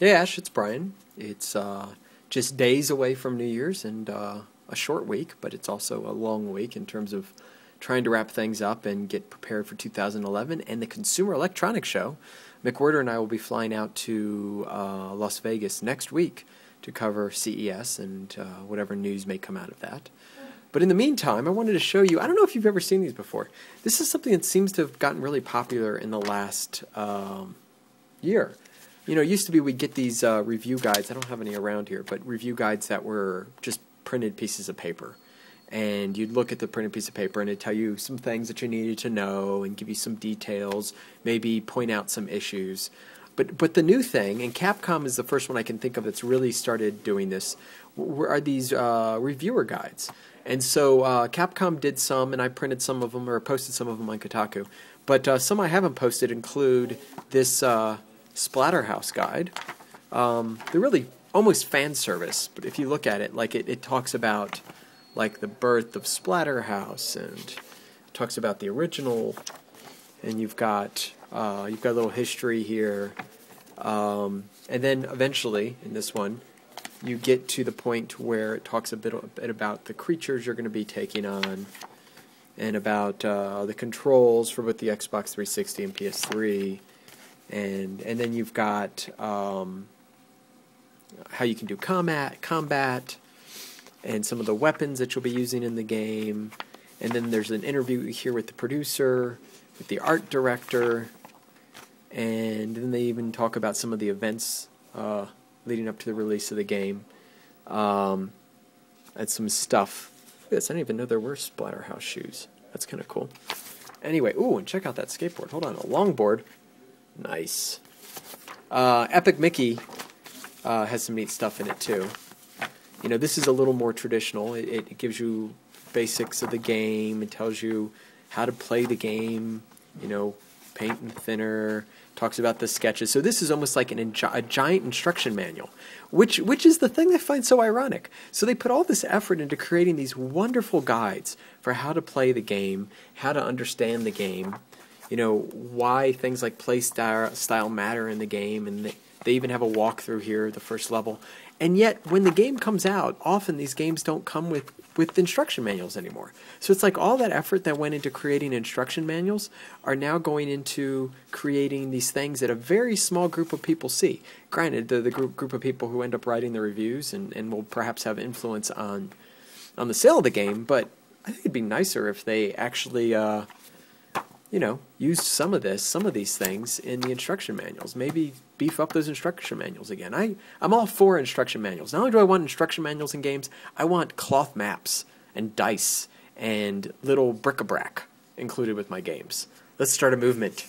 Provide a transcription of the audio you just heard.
Hey Ash, it's Brian. It's just days away from New Year's and a short week, but it's also a long week in terms of trying to wrap things up and get prepared for 2011 and the Consumer Electronics Show. McWhirter and I will be flying out to Las Vegas next week to cover CES and whatever news may come out of that. But in the meantime, I wanted to show you, I don't know if you've ever seen these before. This is something that seems to have gotten really popular in the last year. You know, it used to be we'd get these review guides. I don't have any around here, but review guides that were just printed pieces of paper. And you'd look at the printed piece of paper and it'd tell you some things that you needed to know and give you some details, maybe point out some issues. But the new thing, and Capcom is the first one I can think of that's really started doing this, are these reviewer guides. And so Capcom did some, and I printed some of them or posted some of them on Kotaku. But some I haven't posted include this Splatterhouse guide. They're really almost fan service, but if you look at it, like it talks about like the birth of Splatterhouse and talks about the original, and you've got a little history here, and then eventually in this one you get to the point where it talks a bit about the creatures you're going to be taking on, and about the controls for both the Xbox 360 and PS3. And then you've got how you can do combat, and some of the weapons that you'll be using in the game. And then there's an interview here with the producer, with the art director, and then they even talk about some of the events leading up to the release of the game. And some stuff. Look at this, I didn't even know there were Splatterhouse shoes. That's kind of cool. Anyway, ooh, and check out that skateboard. Hold on, a longboard. Nice. Epic Mickey has some neat stuff in it too. You know, this is a little more traditional. It gives you basics of the game. It tells you how to play the game. You know, paint and thinner. Talks about the sketches. So this is almost like a giant instruction manual, which is the thing I find so ironic. So they put all this effort into creating these wonderful guides for how to play the game, how to understand the game. You know, why things like play style matter in the game, and they even have a walkthrough here, the first level. And yet, when the game comes out, often these games don't come with instruction manuals anymore. So it's like all that effort that went into creating instruction manuals are now going into creating these things that a very small group of people see. Granted, the group of people who end up writing the reviews and will perhaps have influence on the sale of the game, but I think it'd be nicer if they actually you know, use some of these things in the instruction manuals. Maybe beef up those instruction manuals again. I'm all for instruction manuals. Not only do I want instruction manuals in games, I want cloth maps and dice and little bric-a-brac included with my games. Let's start a movement.